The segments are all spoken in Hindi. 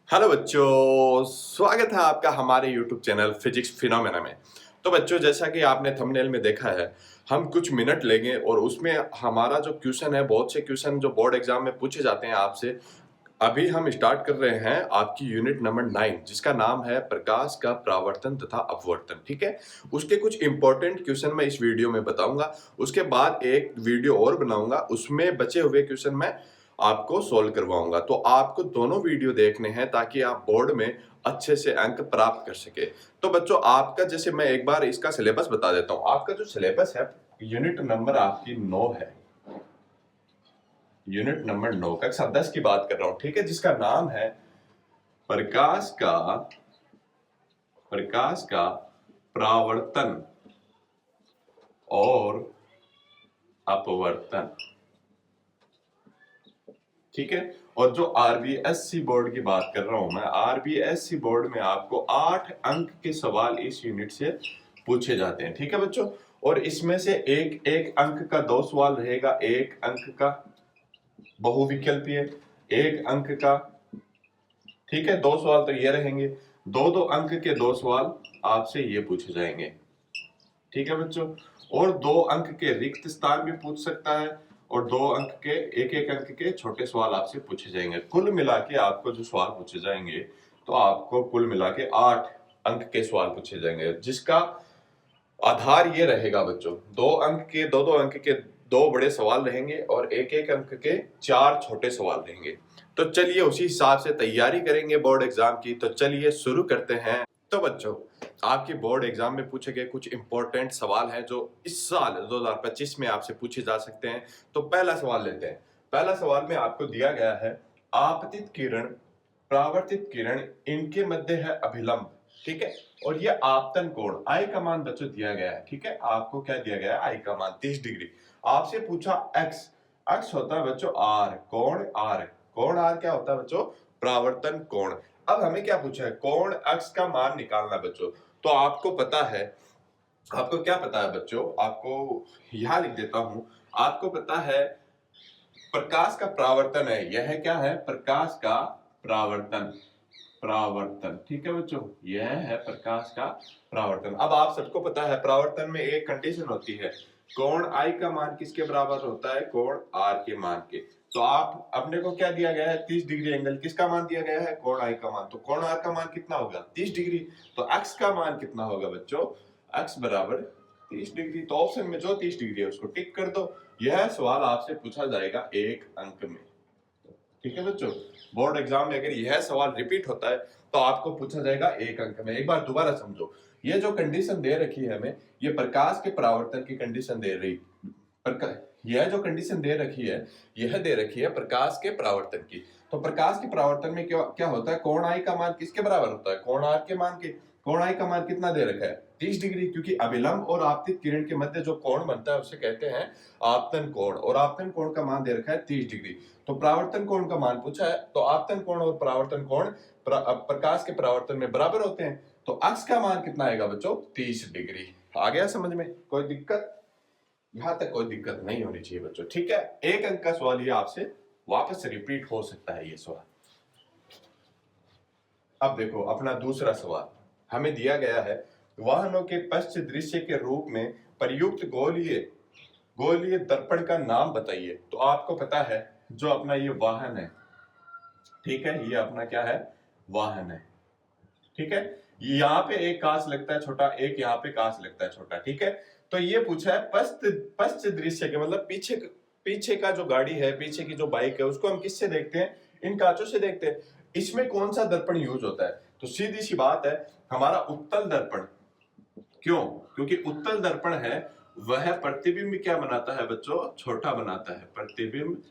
हेलो बच्चों, स्वागत है आपका हमारे YouTube चैनल फिजिक्स फिनोमेना में। तो बच्चों, जैसा कि आपने थंबनेल में देखा है, हम कुछ मिनट लेंगे और उसमें हमारा जो क्वेश्चन है, बहुत से क्वेश्चन जो बोर्ड एग्जाम में पूछे जाते हैं आपसे। अभी हम स्टार्ट कर रहे हैं आपकी यूनिट नंबर 9, जिसका नाम है प्रकाश का परावर्तन तथा अपवर्तन। ठीक है, उसके कुछ इंपॉर्टेंट क्वेश्चन मैं इस वीडियो में बताऊंगा। उसके बाद एक वीडियो और बनाऊंगा, उसमें बचे हुए क्वेश्चन मैं आपको सोल्व करवाऊंगा। तो आपको दोनों वीडियो देखने हैं ताकि आप बोर्ड में अच्छे से अंक प्राप्त कर सके। तो बच्चों, आपका जैसे मैं एक बार इसका सिलेबस बता देता हूँ। आपका जो सिलेबस है, यूनिट नंबर आपकी 9 है। यूनिट नंबर 9 कक्षा 10 की बात कर रहा हूं, ठीक है, जिसका नाम है प्रकाश का परावर्तन और अपवर्तन। ठीक है, और जो आरबीएससी बोर्ड की बात कर रहा हूं मैं, आरबीएससी बोर्ड में आपको 8 अंक के सवाल इस यूनिट से पूछे जाते हैं। ठीक है बच्चों, और इसमें से एक एक अंक का 2 सवाल रहेगा, एक अंक का बहुविकल्पीय, एक अंक का, ठीक है, 2 सवाल तो ये रहेंगे, 2-2 अंक के 2 सवाल आपसे ये पूछे जाएंगे। ठीक है बच्चों, और 2 अंक के रिक्त स्थान भी पूछ सकता है, और 2 अंक के, एक एक अंक के छोटे सवाल आपसे पूछे जाएंगे। कुल मिला के आपको जो सवाल पूछे जाएंगे, तो आपको कुल मिला के 8 अंक के सवाल पूछे जाएंगे, जिसका आधार ये रहेगा बच्चों, 2 अंक के, 2-2 अंक के 2 बड़े सवाल रहेंगे और एक एक अंक के 4 छोटे सवाल रहेंगे। तो चलिए उसी हिसाब से तैयारी करेंगे बोर्ड एग्जाम की। तो चलिए शुरू करते हैं। तो बच्चों, आपके बोर्ड एग्जाम में पूछे गए कुछ इंपॉर्टेंट सवाल हैं जो इस साल 2025 में आपसे पूछे जा सकते हैं। तो पहला सवाल लेते हैं। पहला सवाल में आपको दिया गया है, आपतित किरण, परावर्तित किरण, इनके मध्य है अभिलंब। ठीक है, और ये आपतन कोण, आई का मान बच्चों दिया गया है। ठीक है, आपको क्या दिया गया है, आई का मान 30 डिग्री। आपसे पूछा एक्स, एक्स होता है बच्चों आर, कोण आर, कोण आर क्या होता है बच्चों, परावर्तन कोण। अब हमें क्या पूछा है, कोण एक्स का मान निकालना बच्चों। तो आपको पता है, आपको क्या पता है बच्चों, आपको यहां लिख देता हूं। आपको पता है प्रकाश का परावर्तन है, यह क्या है, प्रकाश का परावर्तन, परावर्तन। ठीक है बच्चों, यह है प्रकाश का परावर्तन। अब आप सबको पता है परावर्तन में एक कंडीशन होती है, कोण आई का मान किसके बराबर होता है, कोण आर के मान के। तो आप, अपने को क्या दिया गया है, 30 डिग्री एंगल किसका मान दिया गया है, कोण आई का मान। तो कोण आर का मान कितना होगा, 30 डिग्री। तो एक्स का मान कितना होगा बच्चों, एक्स बराबर 30 डिग्री। तो ऑप्शन में जो 30 डिग्री है उसको टिक कर दो। यह सवाल आपसे पूछा जाएगा एक अंक में। ठीक है बच्चों, बोर्ड एग्जाम में अगर यह सवाल रिपीट होता है तो आपको पूछा जाएगा एक अंक में। एक बार दोबारा समझो, ये जो कंडीशन दे रखी है हमें, ये प्रकाश के परावर्तन की कंडीशन दे रही, यह जो कंडीशन दे रखी है, यह दे रखी है प्रकाश के परावर्तन की। तो प्रकाश के परावर्तन में क्या क्या होता है, कोण आई का मान किसके बराबर होता है, कोण आर के मान के। कोण आई का मान कितना दे रखा है, 30 डिग्री, क्योंकि अभिलंब और आपतित किरण के मध्य जो कोण बनता है उसे कहते हैं आपतन कोण, और आपतन कोण का मान दे रखा है 30 डिग्री। तो परावर्तन कोण का मान पूछा है, तो आपतन कोण और परावर्तन कोण प्रकाश के परावर्तन में बराबर होते हैं। तो अक्स का मान कितना आएगा बच्चों, 30 डिग्री। आ गया समझ में, कोई दिक्कत, यहां तक कोई दिक्कत नहीं होनी चाहिए बच्चों। ठीक है, एक अंक का सवाल ये आपसे वापस रिपीट हो सकता है ये सवाल। अब देखो अपना दूसरा सवाल, हमें दिया गया है, वाहनों के पश्च दृश्य के रूप में प्रयुक्त गोलीय गोलीय दर्पण का नाम बताइए। तो आपको पता है जो अपना ये वाहन है, ठीक है, ये अपना क्या है, वाहन है। ठीक है, यहाँ पे एक कांच लगता है छोटा, एक यहाँ पे कांच लगता है छोटा। ठीक है, तो ये पूछा है पश्च पश्च दृश्य के, मतलब पीछे, पीछे का जो गाड़ी है, पीछे की जो बाइक है, उसको हम किससे देखते हैं, इन कांचों से देखते हैं। इसमें कौन सा दर्पण यूज होता है, तो सीधी सी बात है, हमारा उत्तल दर्पण। क्यों, क्योंकि उत्तल दर्पण है वह प्रतिबिंब क्या बनाता है बच्चों, छोटा बनाता है, प्रतिबिंब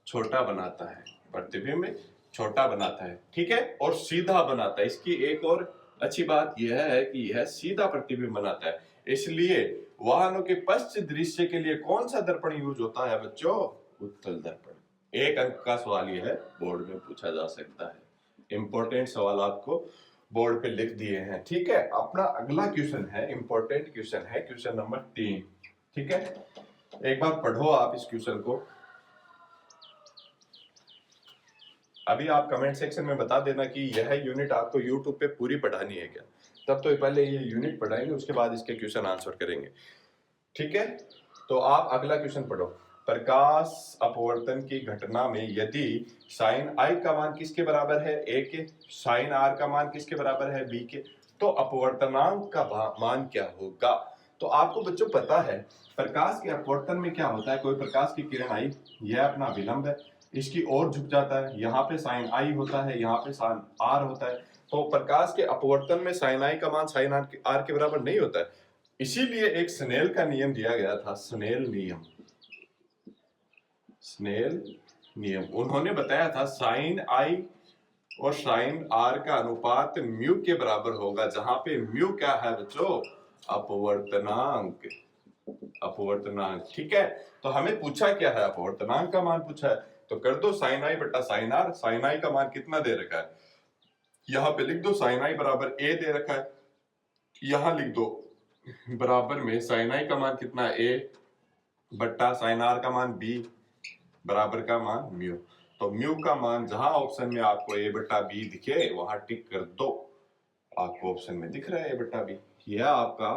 छोटा बनाता है, प्रतिबिंब छोटा बनाता है। ठीक है, और सीधा बनाता है। इसकी एक और अच्छी बात यह है कि यह सीधा प्रतिबिंब बनाता है। इसलिए वाहनों के पश्च दृश्य के लिए कौन सा दर्पण यूज होता है बच्चों, उत्तल दर्पण। एक अंक का सवाल यह है, बोर्ड में पूछा जा सकता है। इंपॉर्टेंट सवाल आपको बोर्ड पे लिख दिए हैं। ठीक है, अपना अगला क्वेश्चन है, इंपॉर्टेंट क्वेश्चन है, क्वेश्चन नंबर 3। ठीक है, एक बार पढ़ो आप इस क्वेश्चन को। अभी आप कमेंट सेक्शन में बता देना कि यह यूनिट आपको यूट्यूब पे पूरी पढ़ानी है क्या। तब तो पहले ये यूनिट पढ़ाएंगे, उसके बाद इसके क्वेश्चन आंसर करेंगे, ठीक है। तो आप अगला क्वेश्चन पढ़ो। प्रकाश अपवर्तन की घटना में यदि साइन आई का मान किसके बराबर है, ए के, साइन आर का मान किसके बराबर है, बी के, तो अपवर्तनांक का मान क्या होगा। तो आपको बच्चों पता है प्रकाश के अपवर्तन में क्या होता है, कोई प्रकाश की किरण आई, यह अपना विलंब है, इसकी ओर झुक जाता है, यहाँ पे साइन आई होता है, यहाँ पे साइन आर होता है। तो प्रकाश के अपवर्तन में साइन आई का मान साइन आर के बराबर नहीं होता है। इसीलिए एक स्नेल का नियम दिया गया था, स्नेल नियम, स्नेल नियम। उन्होंने बताया था साइन आई और साइन आर का अनुपात म्यू के बराबर होगा, जहां पे म्यू क्या है बच्चों, अपवर्तनांक, अपवर्तनांक, ठीक है। तो हमें पूछा क्या है, अपवर्तनांक का मान पूछा है, तो कर दो साइन आई बटा साइन आर। साइन आई का मान कितना दे रखा है, यहां पे लिख दो साइन आई बराबर ए दे रखा है, यहां लिख दो बराबर में साइन आई का मान कितना है, ए बट्टा साइन आर का मान बी बराबर का मान म्यू। तो म्यू का मान जहां ऑप्शन में आपको ए बट्टा बी दिखे वहां टिक कर दो। आपको ऑप्शन में दिख रहा है ए बट्टा बी। यह आपका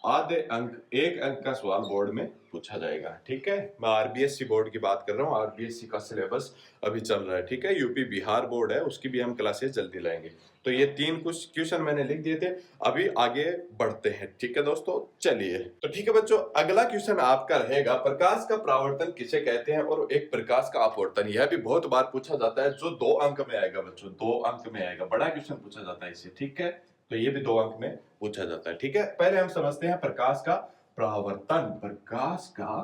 आधे अंक, एक अंक का सवाल बोर्ड में पूछा जाएगा, ठीक है। मैं आरबीएससी बोर्ड की बात कर रहा हूँ, आरबीएससी का सिलेबस अभी चल रहा है, ठीक है। यूपी बिहार बोर्ड है, उसकी भी हम क्लासेस जल्दी लाएंगे। तो ये 3 कुछ क्वेश्चन मैंने लिख दिए थे, अभी आगे बढ़ते हैं, ठीक है दोस्तों। चलिए, तो ठीक है बच्चों, अगला क्वेश्चन आपका रहेगा प्रकाश का परावर्तन किसे कहते हैं और एक प्रकाश का अपवर्तन। यह भी बहुत बार पूछा जाता है, जो 2 अंक में आएगा बच्चों, 2 अंक में आएगा, बड़ा क्वेश्चन पूछा जाता है इससे, ठीक है। तो ये भी 2 अंक में पूछा जाता है, ठीक है। पहले हम समझते हैं प्रकाश का परावर्तन। प्रकाश का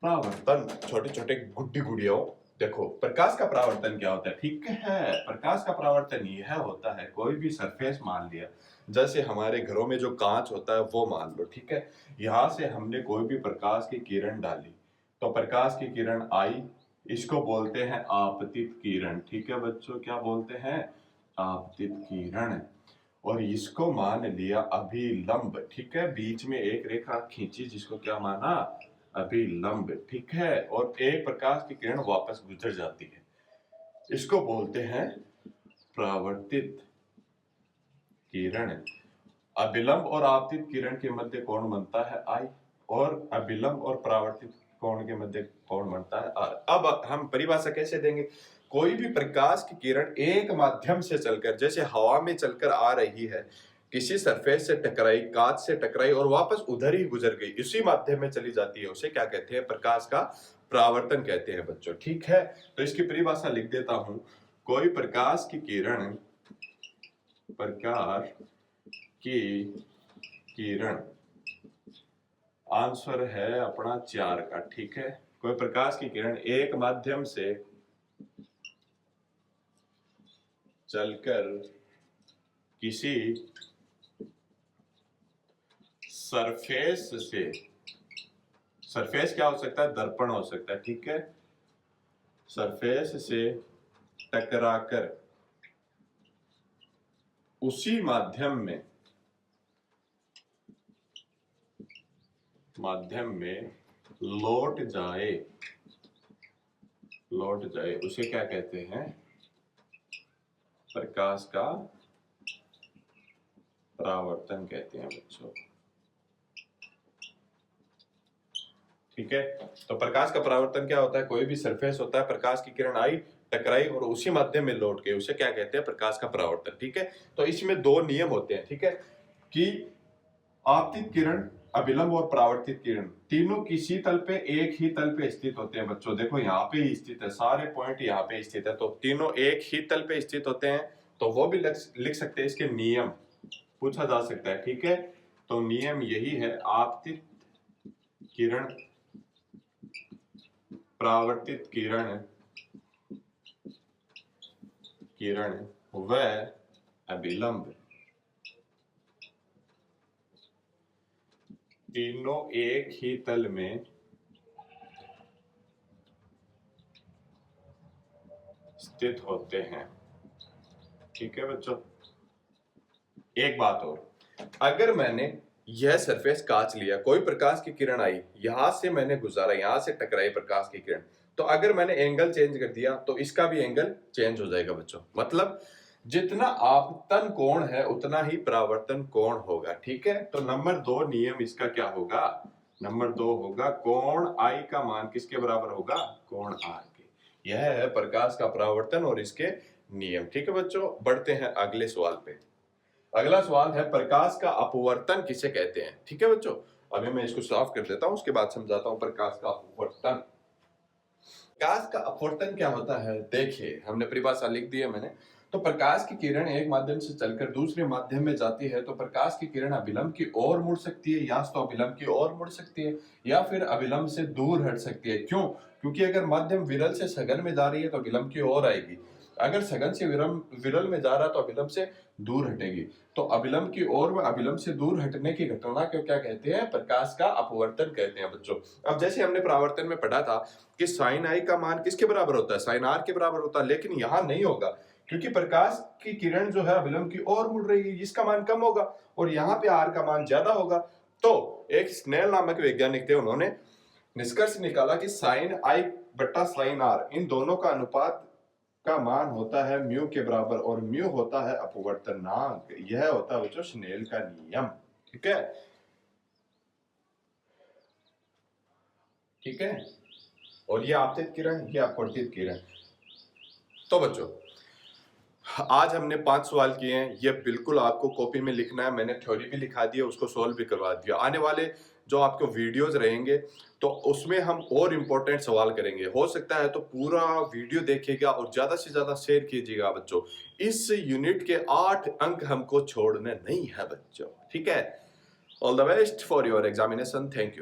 परावर्तन, छोटे छोटे गुड्डी गुड़ियों, देखो प्रकाश का परावर्तन क्या होता है, ठीक है। प्रकाश का परावर्तन यह होता है, कोई भी सरफेस मान लिया, जैसे हमारे घरों में जो कांच होता है वो मान लो, ठीक है। यहां से हमने कोई भी प्रकाश की किरण डाली, तो प्रकाश की किरण आई, इसको बोलते हैं आपतित किरण, ठीक है बच्चों, क्या बोलते हैं, आपतित किरण। और इसको मान लिया अभिलंब, ठीक है, बीच में एक रेखा खींची जिसको क्या माना, अभिलंब, ठीक है। और एक प्रकाश की किरण वापस गुजर जाती है, इसको बोलते हैं परावर्तित किरण। अभिलंब और आपतित किरण के मध्य कोण बनता है आई, और अभिलंब और परावर्तित कोण के मध्य कोण बनता है आर। अब हम परिभाषा कैसे देंगे, कोई भी प्रकाश की किरण एक माध्यम से चलकर, जैसे हवा में चलकर आ रही है, किसी सरफेस से टकराई, कांच से टकराई और वापस उधर ही गुजर गई, इसी माध्यम में चली जाती है, उसे क्या कहते हैं, प्रकाश का परावर्तन कहते हैं बच्चों, ठीक है। तो इसकी परिभाषा लिख देता हूं, कोई प्रकाश की किरण, प्रकाश की किरण, आंसर है अपना 4 का, ठीक है। कोई प्रकाश की किरण एक माध्यम से चलकर किसी सरफेस से, सरफेस क्या हो सकता है, दर्पण हो सकता है, ठीक है, सरफेस से टकराकर उसी माध्यम में लौट जाए, लौट जाए, उसे क्या कहते हैं, प्रकाश का परावर्तन कहते हैं बच्चों, ठीक है। तो प्रकाश का परावर्तन क्या होता है, कोई भी सरफेस होता है, प्रकाश की किरण आई, टकराई और उसी माध्यम में लौट गई, उसे क्या कहते हैं, प्रकाश का परावर्तन, ठीक है। तो इसमें 2 नियम होते हैं, ठीक है, कि आपतित किरण, अभिलंब और परावर्तित किरण, तीनों किसी तल पे, एक ही तल पे स्थित होते हैं बच्चों। देखो यहाँ पे ही स्थित है, सारे पॉइंट यहाँ पे स्थित है, तो तीनों एक ही तल पे स्थित होते हैं, तो वो भी लिख सकते हैं, इसके नियम पूछा जा सकता है, ठीक है। तो नियम यही है, आपतित किरण, परावर्तित किरण, व अभिलंब, तीनों एक ही तल में स्थित होते हैं, ठीक है बच्चों। एक बात और, अगर मैंने यह सरफेस कांच लिया, कोई प्रकाश की किरण आई, यहां से मैंने गुजारा, यहां से टकराई प्रकाश की किरण, तो अगर मैंने एंगल चेंज कर दिया तो इसका भी एंगल चेंज हो जाएगा बच्चों। मतलब जितना आपतन कोण है उतना ही परावर्तन कोण होगा। ठीक है, तो नंबर 2 नियम इसका क्या होगा? नंबर 2 होगा कोण आई का मान किसके बराबर होगा? कोण आर के। यह है प्रकाश का परावर्तन और इसके नियम। ठीक है बच्चों, बढ़ते हैं अगले सवाल पे। अगला सवाल है प्रकाश का अपवर्तन किसे कहते हैं? ठीक है बच्चों, अभी मैं इसको साफ कर देता हूं, उसके बाद समझाता हूं प्रकाश का अपवर्तन। प्रकाश का अपवर्तन क्या होता है? देखिए, हमने परिभाषा लिख दी है मैंने। तो प्रकाश की किरण एक माध्यम से चलकर दूसरे माध्यम में जाती है तो प्रकाश की किरण अभिलंब की ओर मुड़ सकती है, या तो अभिलंब की ओर मुड़ सकती है या फिर अभिलंब से दूर हट सकती है। क्यों? क्योंकि अगर माध्यम विरल से सघन में जा रही है तो अभिलंब की ओर आएगी, अगर सघन से विरल में जा रहा है तो अभिलंब से दूर हटेगी। तो अभिलंब की ओर व अभिलंब से दूर हटने की घटना को क्या कहते हैं? प्रकाश का अपवर्तन कहते हैं बच्चों। अब जैसे हमने परावर्तन में पढ़ा था कि साइन आई का मान किसके बराबर होता है? साइन आर के बराबर होता है, लेकिन यहां नहीं होगा क्योंकि प्रकाश की किरण जो है अभिलंब की ओर मुड़ रही है, इसका मान कम होगा और यहाँ पे आर का मान ज्यादा होगा। तो एक स्नेल नामक वैज्ञानिक थे, उन्होंने निष्कर्ष निकाला कि साइन आई बट्टा साइन आर, इन दोनों का अनुपात का मान होता है म्यू के बराबर और म्यू होता है अपवर्तनांक। यह होता है बच्चों स्नेल का नियम। ठीक है, ठीक है, और ये आपतित किरण, ये अपवर्तित किरण। तो बच्चों आज हमने 5 सवाल किए हैं, ये बिल्कुल आपको कॉपी में लिखना है। मैंने थ्योरी भी लिखा दी है, उसको सॉल्व भी करवा दिया। आने वाले जो आपके वीडियोस रहेंगे तो उसमें हम और इम्पोर्टेंट सवाल करेंगे। हो सकता है तो पूरा वीडियो देखिएगा और ज्यादा से ज्यादा शेयर कीजिएगा बच्चों। इस यूनिट के 8 अंक हमको छोड़ने नहीं है बच्चों। ठीक है, all the best for your examination. Thank you.